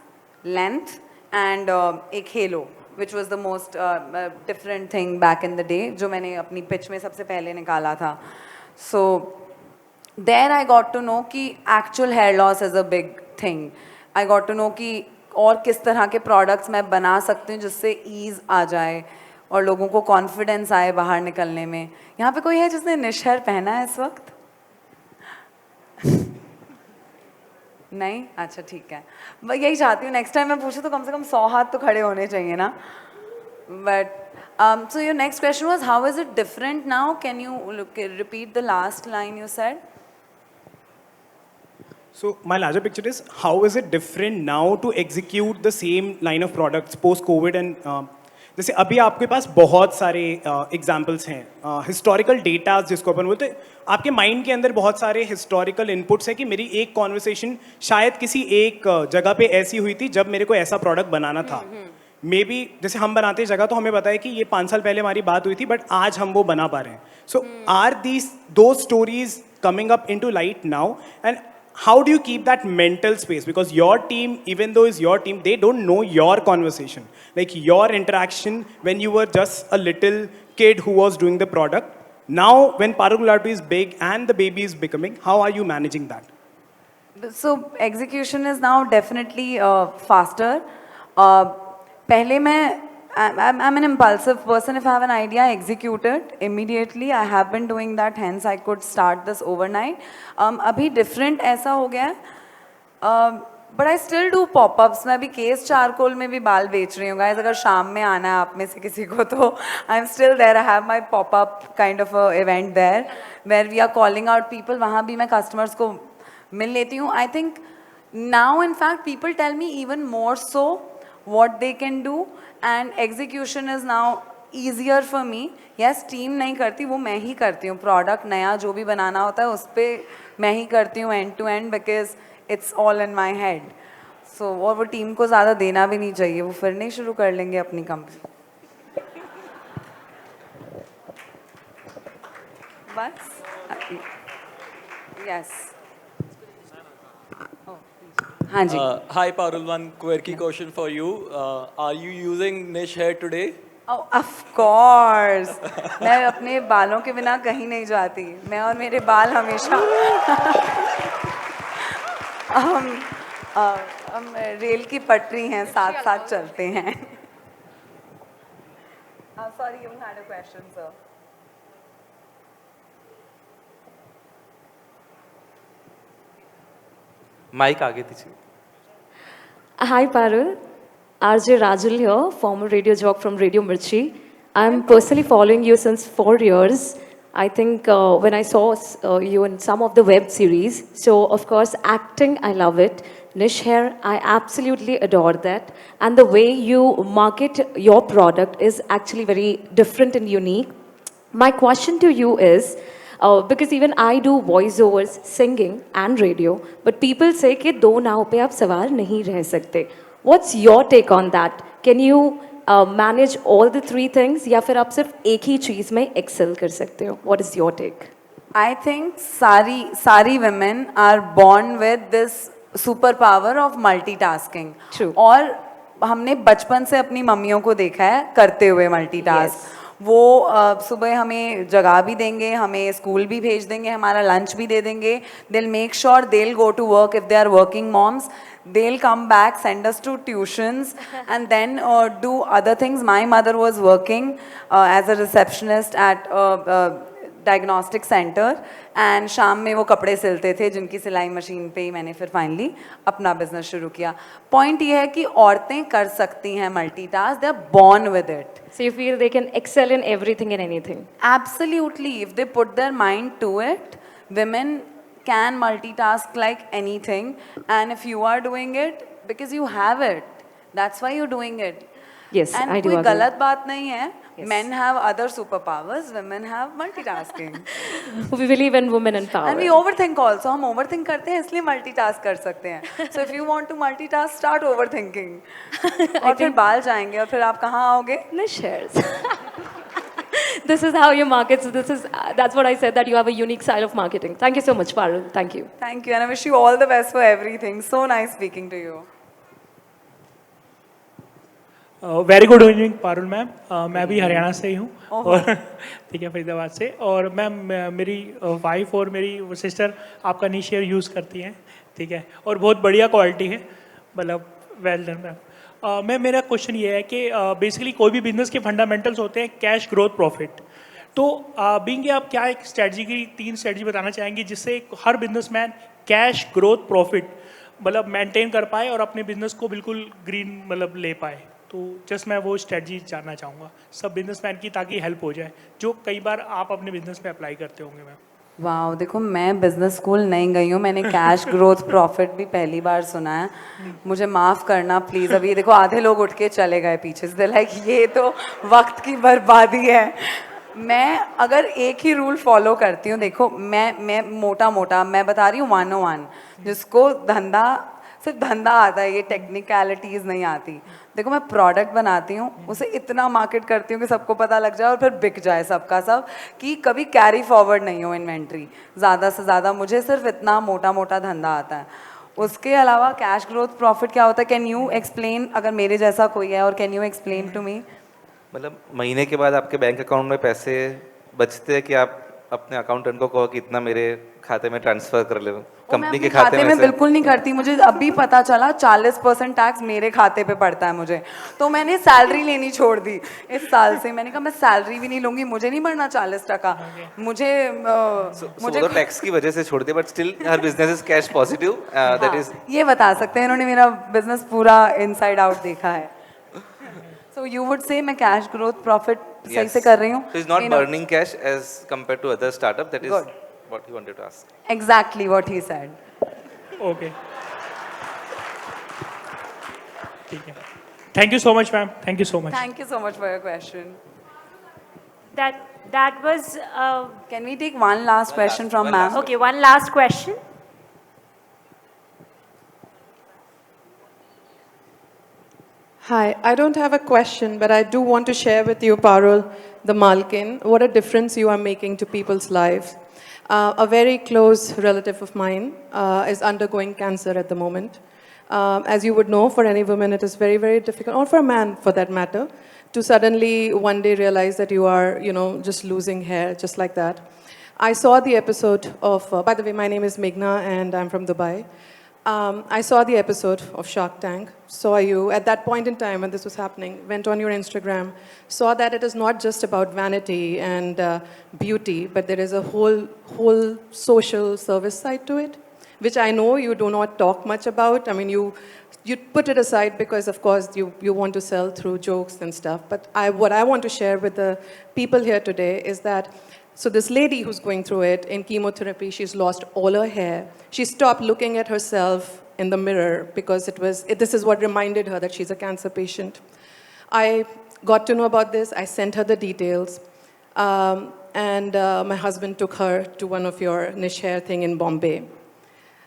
[SPEAKER 2] length and एक halo, which was the most different thing back in the day, जो मैंने अपनी pitch में सबसे पहले निकाला था. So there I got to know कि actual hair loss is a big thing. I got to know कि और किस तरह के products मैं बना सकती हूँ जिससे ease आ जाए. और लोगों को कॉन्फिडेंस आए बाहर निकलने में। यहाँ पे कोई है जिसने निश हेयर पहना है इस वक्त? नहीं? अच्छा ठीक है, मैं यही चाहती हूँ नेक्स्ट टाइम मैं पूछूँ तो कम से कम 100 हाथ तो खड़े होने चाहिए ना। But so your next question was how is it different now? Can you repeat the last line you said?
[SPEAKER 11] So my larger picture is how is it different now to execute the same line of products post COVID and जैसे अभी आपके पास बहुत सारे examples हैं, historical data जिसको अपन बोलते हैं, आपके माइंड के अंदर बहुत सारे हिस्टोरिकल इनपुट्स हैं कि मेरी एक कॉन्वर्सेशन शायद किसी एक जगह पे ऐसी हुई थी जब मेरे को ऐसा प्रोडक्ट बनाना था। मे बी जैसे हम बनाते हैं जगह तो हमें पता है कि ये 5 साल पहले हमारी बात हुई थी बट आज हम वो बना पा रहे हैं। सो आर दीज दो stories coming up into light now and how do you keep that mental space? Because your team, even though it's your team, they don't know your conversation. Like your interaction when you were just a little kid who was doing the product. Now, when Parul Gulati is big and the baby is becoming, how are you managing that?
[SPEAKER 2] So, execution is now definitely faster. पहले I'm an impulsive person. If I have an idea, I execute it immediately. I have been doing that, hence I could start this overnight. अभी different ऐसा हो गया है, but I still do pop-ups. मैं अभी case charcoal में भी बाल बेच रही हूँ guys. अगर शाम में आना है आप में से किसी को तो I'm still there. I have my pop-up kind of a event there where we are calling out people. वहाँ भी मैं customers को मिल लेती हूँ. I think now in fact people tell me even more so what they can do. And execution is now easier for me. Yes, team नहीं करती, वो मैं ही करती हूँ. Product नया जो भी बनाना होता है उस पर मैं ही करती हूँ end to end because it's all in my head. So और वो टीम को ज़्यादा देना भी नहीं चाहिए, वो फिर नहीं शुरू कर लेंगे अपनी कंपनी. बस. Yes. हाँ जी.
[SPEAKER 12] Hi Parul, one quirky question for you. Are you using niche hair today?
[SPEAKER 2] Oh, of course. मैं अपने बालों के बिना कहीं नहीं जाती. मैं और मेरे बाल हमेशा हम रेल की पटरी हैं, साथ साथ चलते हैं. Sorry, you had a question, sir.
[SPEAKER 3] Mic आगे दीजिए.
[SPEAKER 13] Hi Parul, RJ Rajul here, former radio jock from Radio Mirchi. I'm personally following you since 4 years. I think when I saw you in some of the web series, so of course acting, I love it. Niche hair, I absolutely adore that. And the way you market your product is actually very different and unique. My question to you is, because even I do voiceovers, singing and radio, but people say कि दो नाव पे आप सवार नहीं रह सकते. What's your take on that? Can you manage all the 3 things या फिर आप सिर्फ एक ही चीज़ में excel कर सकते हो? What is your take?
[SPEAKER 2] I think सारी women are born with this superpower of multitasking.
[SPEAKER 13] True.
[SPEAKER 2] और हमने बचपन से अपनी मम्मियों को देखा है करते हुए मल्टीटास्क.
[SPEAKER 13] Yes.
[SPEAKER 2] वो सुबह हमें जगा भी देंगे, हमें स्कूल भी भेज देंगे, हमारा लंच भी दे देंगे. They'll make sure they'll go to work if they are working moms. They'll come back, send us to tuitions, and then do other things. My mother was working as a receptionist at a diagnostic center, and शाम में वो कपड़े सिलते थे जिनकी सिलाई machine पे ही मैंने फिर फाइनली अपना बिजनेस शुरू किया. पॉइंट ये है कि औरतें कर सकती हैं multitask. They are born with it.
[SPEAKER 13] So you feel they can excel in everything and anything?
[SPEAKER 2] Absolutely. If they put their mind to it, women can multitask like anything. And if you are doing it, because you have it, that's why you're doing it.
[SPEAKER 13] Yes,
[SPEAKER 2] and
[SPEAKER 13] I do
[SPEAKER 2] कोई
[SPEAKER 13] agree.
[SPEAKER 2] गलत बात नहीं है.
[SPEAKER 13] Yes.
[SPEAKER 2] Men have other superpowers, women have multitasking.
[SPEAKER 13] We believe in women in power.
[SPEAKER 2] And we overthink also. हम overthink करते हैं इसलिए multitask कर सकते हैं. So if you want to multitask, start overthinking. और फिर बाल जाएंगे और फिर आप कहाँ आओगे?
[SPEAKER 13] Niche hairs. This is how you market. So that's what I said, that you have a unique style of marketing. Thank you so much, Parul. Thank you.
[SPEAKER 2] Thank you, and I wish you all the best for everything. So nice speaking to you.
[SPEAKER 14] Very good evening Parul ma'am. मैं भी हरियाणा से ही हूँ और ठीक है, फरीदाबाद से. और ma'am मेरी वाइफ और मेरी सिस्टर आपका निश हेयर यूज़ करती हैं, ठीक है, और बहुत बढ़िया क्वालिटी है, मतलब वेल डन मैम. मैं मेरा क्वेश्चन ये है कि बेसिकली कोई भी बिजनेस के फंडामेंटल्स होते हैं कैश, ग्रोथ, प्रॉफिट। तो बीइंग आप क्या एक स्ट्रेटजी की 3 स्ट्रेटजी बताना चाहेंगे जिससे हर बिजनेसमैन कैश, ग्रोथ, प्रॉफिट मतलब मेंटेन कर पाए और अपने बिजनेस को बिल्कुल ग्रीन मतलब ले पाए? तो जस्ट मैं वो स्ट्रेटजी जानना चाहूँगा सब बिजनेसमैन की, ताकि हेल्प हो जाए, जो कई बार आप अपने बिजनेस में अप्लाई करते होंगे मैम।
[SPEAKER 2] वाह, देखो मैं बिजनेस स्कूल नहीं गई हूँ, मैंने कैश, ग्रोथ, प्रॉफिट भी पहली बार सुना है। मुझे माफ़ करना प्लीज़। अभी देखो आधे लोग उठ के चले गए पीछे से, लाइक ये तो वक्त की बर्बादी है। मैं अगर एक ही रूल फॉलो करती हूँ, देखो मैं मोटा मैं बता रही हूँ 101, जिसको धंधा सिर्फ धंधा आता है, ये टेक्निकलिटीज़ नहीं आती। देखो मैं प्रोडक्ट बनाती हूँ, उसे इतना मार्केट करती हूँ कि सबको पता लग जाए और फिर बिक जाए सबका सब, कि कभी कैरी फॉरवर्ड नहीं हो इन्वेंट्री ज़्यादा से ज़्यादा। मुझे सिर्फ इतना मोटा धंधा आता है। उसके अलावा कैश, ग्रोथ, प्रॉफिट क्या होता है? कैन यू एक्सप्लेन, अगर मेरे जैसा कोई है, और can you explain to me?
[SPEAKER 3] मतलब महीने के बाद आपके बैंक अकाउंट में पैसे बचते हैं कि आप अपने अकाउंटेंट को कहो कि इतना मेरे खाते में ट्रांसफर कर ले, कंपनी के खाते में से?
[SPEAKER 2] बिल्कुल नहीं करती। मुझे अभी पता चला 40% टैक्स मेरे खाते पे पड़ता है मुझे, तो मैंने सैलरी लेनी छोड़ दी इस साल से। मैंने कहा मैं सैलरी भी नहीं लूंगी, मुझे नहीं भरना 40%। मुझे
[SPEAKER 3] मुझे तो टैक्स की वजह से छोड़ दिया, but still her business is cash positive, that is.
[SPEAKER 2] ये बता सकते हैं, इन्होंने मेरा बिजनेस पूरा इनसाइड आउट देखा है। So you would say मैं cash growth profit सही से कर रही हूँ?
[SPEAKER 3] So he's not burning cash as compared to other startup. That is what he wanted to ask.
[SPEAKER 2] Exactly what he said.
[SPEAKER 14] Okay. ठीक है. Thank you so much, ma'am. Thank you so much.
[SPEAKER 2] Thank you so much for your question.
[SPEAKER 1] That was.
[SPEAKER 2] Can we take one last question from ma'am?
[SPEAKER 1] Okay, one last question.
[SPEAKER 15] Hi, I don't have a question, but I do want to share with you, Parul, the Malkin, what a difference you are making to people's lives. A very close relative of mine is undergoing cancer at the moment. As you would know, for any woman, it is very, very difficult, or for a man for that matter, to suddenly one day realize that you are, just losing hair, just like that. I saw the episode of, by the way, my name is Meghna and I'm from Dubai. I saw the episode of Shark Tank, saw you at that point in time when this was happening, went on your Instagram, saw that it is not just about vanity and beauty, but there is a whole social service side to it, which I know you do not talk much about. I mean, you put it aside because, of course, you want to sell through jokes and stuff. But what I want to share with the people here today is that, so this lady who's going through it in chemotherapy, she's lost all her hair. She stopped looking at herself in the mirror because this is what reminded her that she's a cancer patient. I got to know about this. I sent her the details. And my husband took her to one of your niche hair thing in Bombay.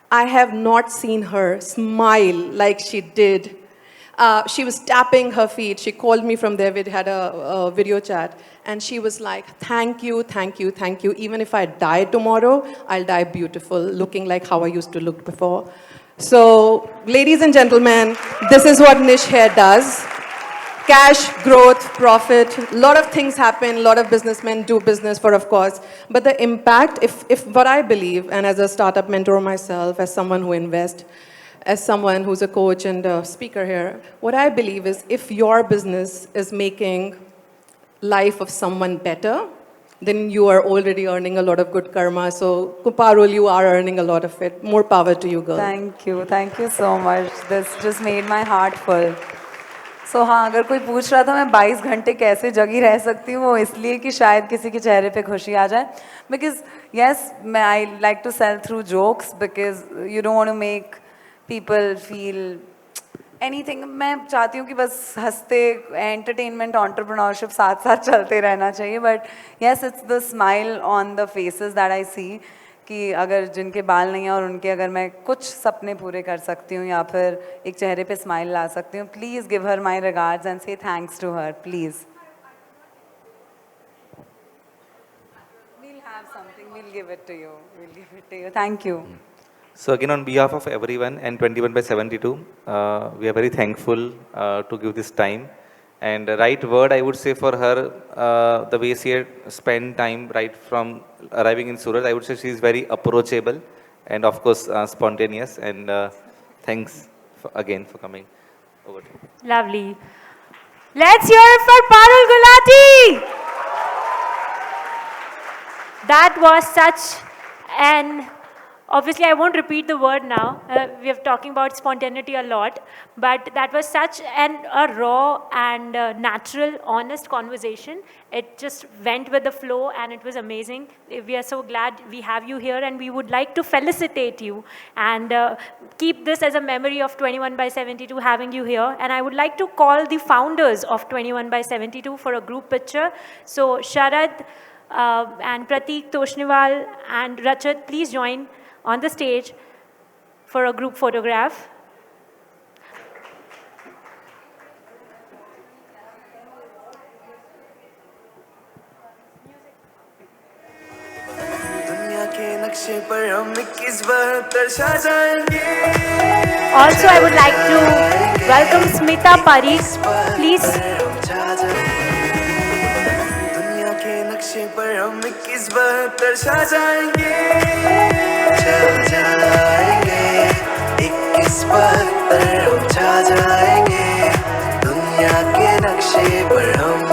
[SPEAKER 15] I have not seen her smile like she did. She was tapping her feet. She called me from there. We had a video chat. And she was like, thank you, thank you, thank you. Even if I die tomorrow, I'll die beautiful, looking like how I used to look before. So, ladies and gentlemen, this is what niche hair does. Cash, growth, profit, a lot of things happen, a lot of businessmen do business for, of course. But the impact, if what I believe, and as a startup mentor myself, as someone who invests, as someone who's a coach and a speaker here, what I believe is if your business is making life of someone better, then you are already earning a lot of good karma. So, Parul, you are earning a lot of it. More power to you, girl.
[SPEAKER 2] Thank you so much. This just made my heart full. So, हाँ, अगर कोई पूछ रहा था मैं 22 घंटे कैसे जगी रह सकती हूँ, वो इसलिए कि शायद किसी के चेहरे पे खुशी आ जाए. Because yes, I like to sell through jokes because you don't want to make people feel anything. मैं चाहती हूँ कि बस हंसते entertainment, entrepreneurship साथ साथ चलते रहना चाहिए. But yes, it's the smile on the faces that I see. कि अगर जिनके बाल नहीं हैं और उनके अगर मैं कुछ सपने पूरे कर सकती हूँ या फिर एक चेहरे पे स्माइल ला सकती हूँ, please give her my regards and say thanks to her, please. We'll have something, we'll give it to you. Thank you.
[SPEAKER 3] So again, on behalf of everyone and 21/72, we are very thankful to give this time. And the right word I would say for her, the way she had spent time right from arriving in Surat, I would say she is very approachable and of course spontaneous. And thanks again for coming. Over to you.
[SPEAKER 1] Lovely. Let's hear it for Parul Gulati. That was such an, obviously I won't repeat the word now. We are talking about spontaneity a lot, but that was such a raw and natural, honest conversation. It just went with the flow and it was amazing. We are so glad we have you here, and we would like to felicitate you and keep this as a memory of 21/72 having you here. And I would like to call the founders of 21/72 for a group picture. So Sharad and Pratik Toshniwal and Rachat, please join on the stage for a group photograph. Also, I would like to welcome Smita Parikh. Please.
[SPEAKER 16] पर हम 21-72 छा जाएंगे, चल जाएंगे 21-72 हम छा जाएंगे, दुनिया के नक्शे पर हम